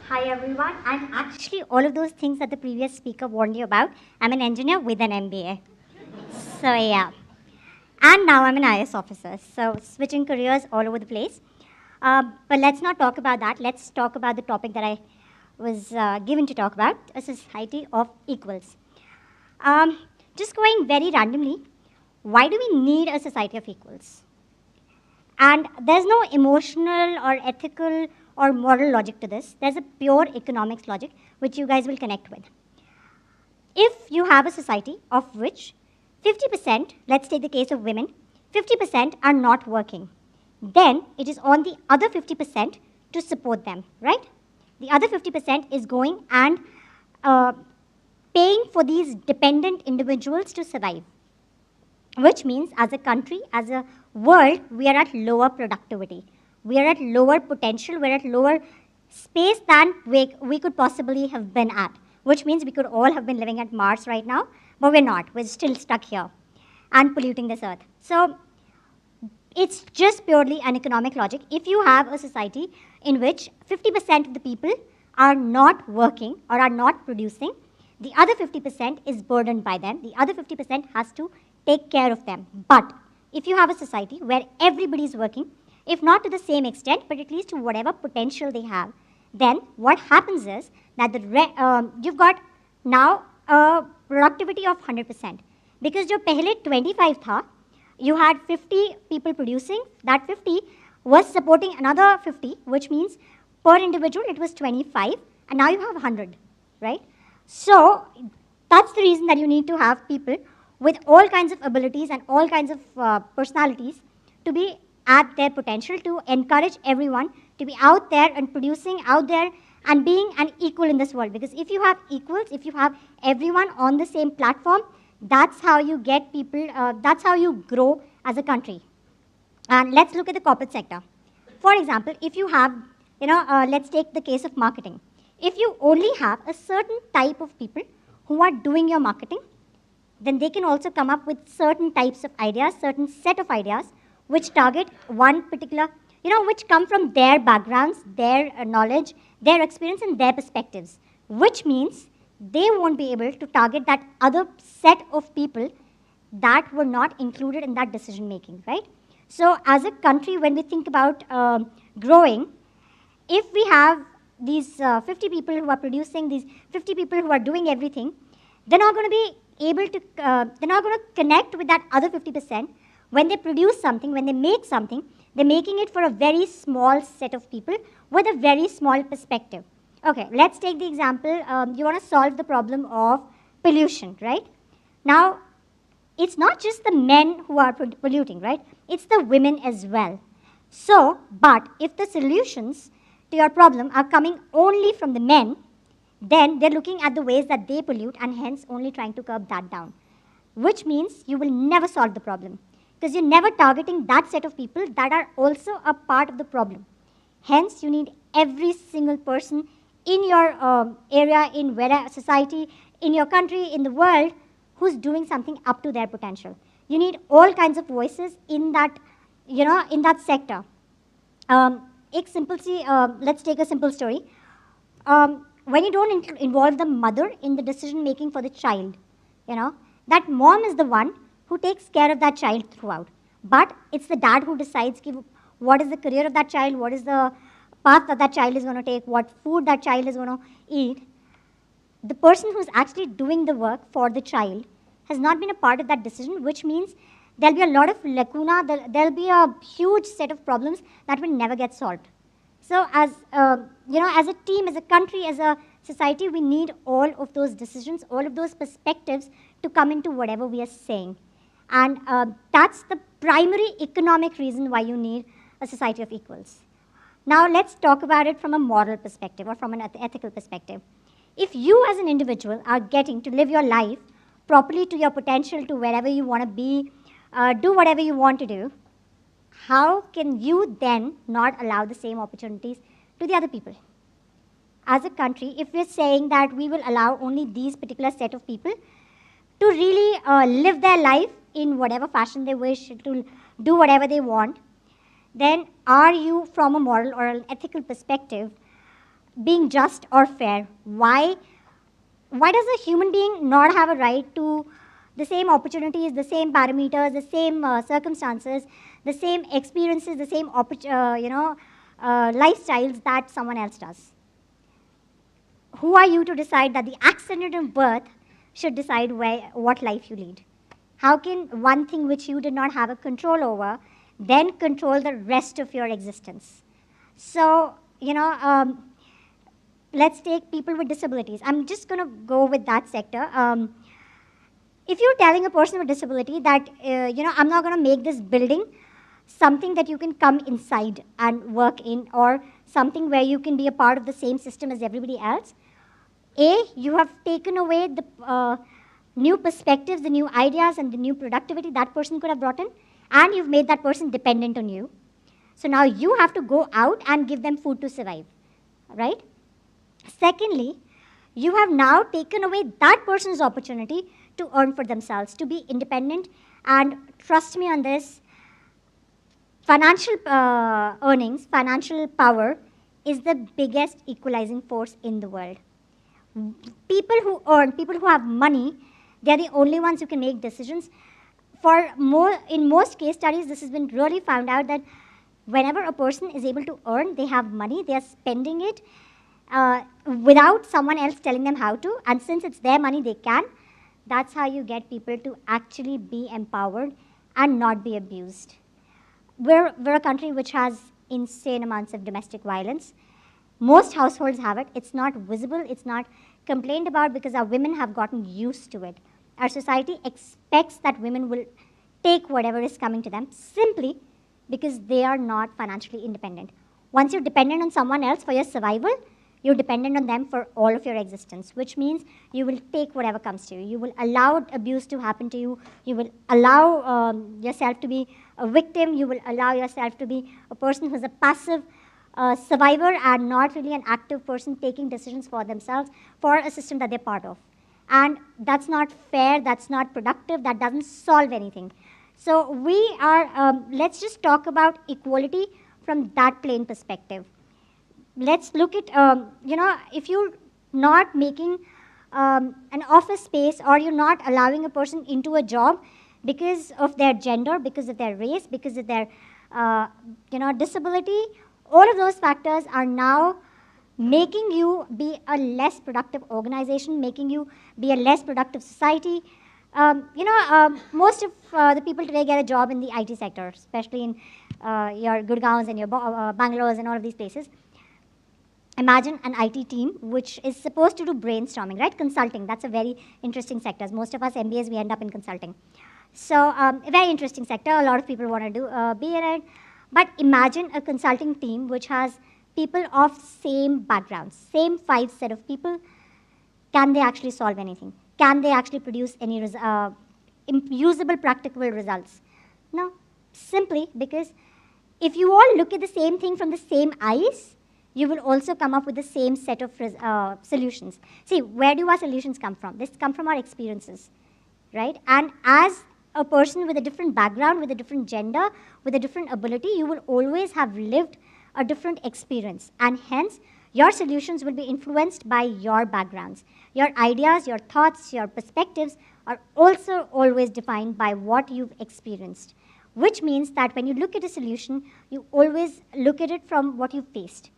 Hi everyone. I'm actually all of those things that the previous speaker warned you about. I'm an engineer with an MBA. So yeah. And now I'm an IS officer. So switching careers all over the place. But let's not talk about that. Let's talk about the topic that I was given to talk about, a society of equals. Um, just going very randomly, why do we need a society of equals? And there's no emotional or ethical or moral logic to this. There's a pure economics logic, which you guys will connect with. If you have a society of which 50%, let's take the case of women, 50% are not working, then it is on the other 50% to support them, right? The other 50% is going and uh, paying for these dependent individuals to survive, which means as a country, as a world, we are at lower productivity. We are at lower potential, we're at lower space than we could possibly have been at, which means we could all have been living at Mars right now, but we're not. We're still stuck here and polluting this earth. So it's just purely an economic logic. If you have a society in which 50% of the people are not working or are not producing, the other 50% is burdened by them. The other 50% has to take care of them. But if you have a society where everybody is working, if not to the same extent, but at least to whatever potential they have, then what happens is that you've got now a productivity of 100%. Because जो पहले 25 था, you had 50 people producing, that 50 was supporting another 50, which means per individual it was 25, and now you have 100, right? So that's the reason that you need to have people with all kinds of abilities and all kinds of personalities to be at their potential, to encourage everyone to be out there and producing out there and being an equal in this world. Because if you have equals, if you have everyone on the same platform, that's how you get people, that's how you grow as a country. And let's look at the corporate sector. For example, if you have, let's take the case of marketing. If you only have a certain type of people who are doing your marketing, then they can also come up with certain types of ideas, certain set of ideas, which target one particular, which come from their backgrounds, their knowledge, their experience, and their perspectives, which means they won't be able to target that other set of people that were not included in that decision making, right? So as a country, when we think about growing, if we have these 50 people who are producing, these 50 people who are doing everything, they're not going to be able to, they're not going to connect with that other 50%. When they produce something, when they make something, they're making it for a very small set of people with a very small perspective. Okay, let's take the example, you want to solve the problem of pollution, right? Now, it's not just the men who are polluting, right? It's the women as well. So, but if the solutions to your problem are coming only from the men, then they're looking at the ways that they pollute and hence only trying to curb that down, which means you will never solve the problem because you're never targeting that set of people that are also a part of the problem. Hence, you need every single person in your area, in where society, in your country, in the world, who's doing something up to their potential. You need all kinds of voices in that, in that sector. Let's take a simple story. When you don't involve the mother in the decision making for the child, that mom is the one who takes care of that child throughout. But it's the dad who decides what is the career of that child, what is the path that that child is going to take, what food that child is going to eat. The person who's actually doing the work for the child has not been a part of that decision, which means there'll be a lot of lacuna, there'll be a huge set of problems that will never get solved. So as a team, as a country, as a society, we need all of those decisions, all of those perspectives to come into whatever we are saying. And that's the primary economic reason why you need a society of equals. Now let's talk about it from a moral perspective or from an ethical perspective. If you as an individual are getting to live your life properly to your potential, to wherever you want to be, do whatever you want to do, how can you then not allow the same opportunities to the other people? As a country, if we're saying that we will allow only these particular set of people to really live their life in whatever fashion they wish, to do whatever they want, then are you, from a moral or an ethical perspective, being just or fair. Why does a human being not have a right to the same opportunities, the same parameters, the same circumstances, the same experiences, the same lifestyles that someone else does? Who are you to decide that the accident of birth should decide what life you lead? How can one thing which you did not have a control over then control the rest of your existence? So, let's take people with disabilities. I'm just going to go with that sector. If you're telling a person with disability that, I'm not going to make this building something that you can come inside and work in, or something where you can be a part of the same system as everybody else, you have taken away the new perspectives, the new ideas, and the new productivity that person could have brought in, and you've made that person dependent on you. So now you have to go out and give them food to survive, right? Secondly, you have now taken away that person's opportunity to earn for themselves, to be independent, and trust me on this, financial earnings, financial power is the biggest equalizing force in the world. People who earn, people who have money, they're the only ones who can make decisions. In most case studies, this has been really found out that whenever a person is able to earn, they have money, they are spending it without someone else telling them how to, and since it's their money, they can. That's how you get people to actually be empowered and not be abused. We're a country which has insane amounts of domestic violence. Most households have it. It's not visible, it's not complained about because our women have gotten used to it. Our society expects that women will take whatever is coming to them simply because they are not financially independent. Once you're dependent on someone else for your survival, you're dependent on them for all of your existence, which means you will take whatever comes to you. You will allow abuse to happen to you. You will allow yourself to be a victim. You will allow yourself to be a person who's a passive survivor and not really an active person taking decisions for themselves for a system that they're part of. And that's not fair, that's not productive, that doesn't solve anything. So let's just talk about equality from that plain perspective. Let's look at, if you're not making an office space, or you're not allowing a person into a job because of their gender, because of their race, because of their disability, all of those factors are now making you be a less productive organization, making you be a less productive society. Most of the people today get a job in the IT sector, especially in your Gurgaons and your Bangalores and all of these places. Imagine an IT team which is supposed to do brainstorming, right? Consulting, that's a very interesting sector. Most of us MBAs, we end up in consulting. So a very interesting sector. A lot of people want to be in it. But imagine a consulting team which has people of same backgrounds, same 5 set of people. Can they actually solve anything? Can they actually produce any usable, practicable results? No, simply because if you all look at the same thing from the same eyes, you will also come up with the same set of solutions. See, where do our solutions come from? They come from our experiences, right? And as a person with a different background, with a different gender, with a different ability, you will always have lived a different experience. And hence, your solutions will be influenced by your backgrounds. Your ideas, your thoughts, your perspectives are also always defined by what you've experienced, which means that when you look at a solution, you always look at it from what you've faced.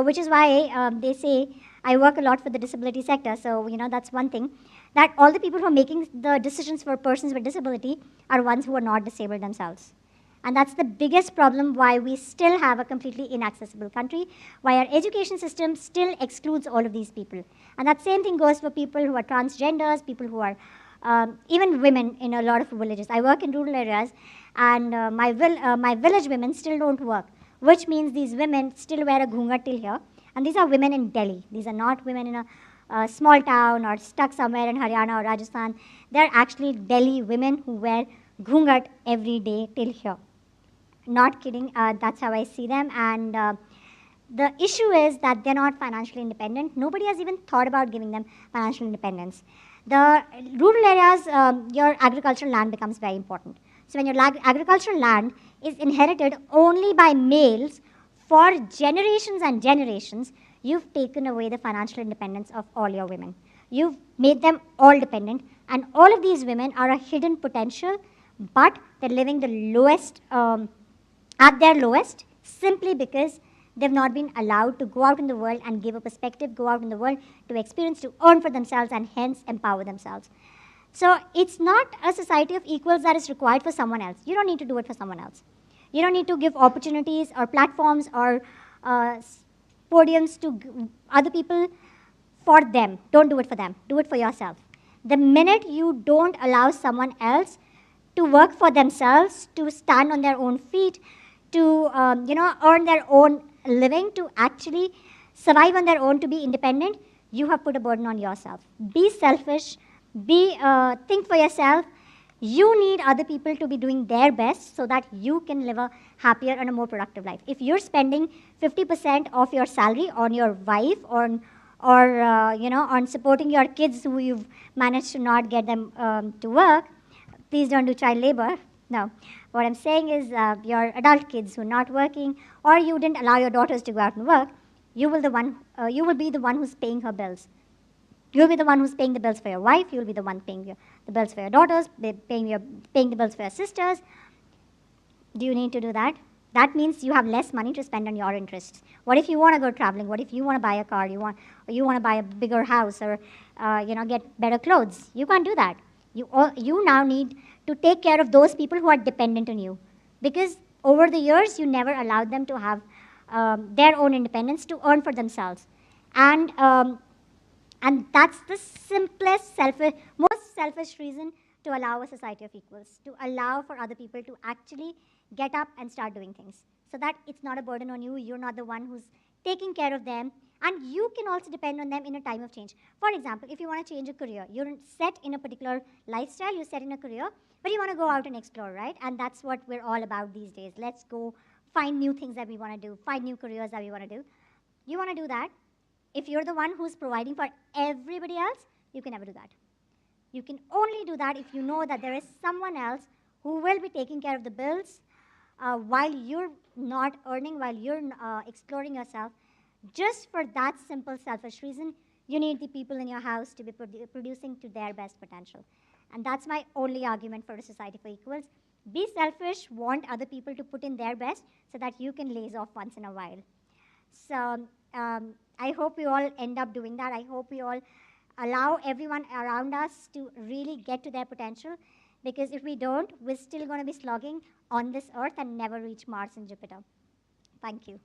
Which is why they say, I work a lot for the disability sector, so that's one thing, that all the people who are making the decisions for persons with disability are ones who are not disabled themselves. And that's the biggest problem why we still have a completely inaccessible country, why our education system still excludes all of these people. And that same thing goes for people who are transgenders, people who are even women in a lot of villages. I work in rural areas, and my village women still don't work, which means these women still wear a ghungat till here. And these are women in Delhi. These are not women in a small town or stuck somewhere in Haryana or Rajasthan. They're actually Delhi women who wear ghungat every day till here. Not kidding, that's how I see them. And the issue is that they're not financially independent. Nobody has even thought about giving them financial independence. The rural areas, your agricultural land becomes very important. So when your agricultural land is inherited only by males for generations and generations, you've taken away the financial independence of all your women. You've made them all dependent, and all of these women are a hidden potential, but they're living the lowest, at their lowest, simply because they've not been allowed to go out in the world and give a perspective, go out in the world to experience, to earn for themselves, and hence empower themselves. So it's not a society of equals that is required for someone else. You don't need to do it for someone else. You don't need to give opportunities or platforms or podiums to other people for them. Don't do it for them. Do it for yourself. The minute you don't allow someone else to work for themselves, to stand on their own feet, to earn their own living, to actually survive on their own, to be independent, you have put a burden on yourself. Be selfish. Think for yourself. You need other people to be doing their best so that you can live a happier and a more productive life. If you're spending 50% of your salary on your wife, on supporting your kids who you've managed to not get them to work, please don't do child labor. No. What I'm saying is your adult kids who are not working, or you didn't allow your daughters to go out and work, you will be the one who's paying her bills. You'll be the one who's paying the bills for your wife. You'll be the one paying the bills for your daughters, paying the bills for your sisters. Do you need to do that? That means you have less money to spend on your interests. What if you want to go traveling? What if you want to buy a car? You want to buy a bigger house, or get better clothes? You can't do that. You now need to take care of those people who are dependent on you, because over the years you never allowed them to have their own independence, to earn for themselves, and that's the simplest, most selfish reason to allow a society of equals, to allow for other people to actually get up and start doing things, so that it's not a burden on you. You're not the one who's taking care of them, and you can also depend on them in a time of change. For example, if you want to change a career, you're set in a particular lifestyle, you're set in a career, but you want to go out and explore, right? And that's what we're all about these days. Let's go find new things that we want to do, find new careers that we want to do. You want to do that. If you're the one who's providing for everybody else, you can never do that. You can only do that if you know that there is someone else who will be taking care of the bills while you're not earning, while you're exploring yourself. Just for that simple, selfish reason, you need the people in your house to be producing to their best potential. And that's my only argument for a society for equals. Be selfish, want other people to put in their best so that you can laze off once in a while. So I hope we all end up doing that. I hope we all allow everyone around us to really get to their potential, because if we don't, we're still going to be slogging on this earth and never reach Mars and Jupiter. Thank you.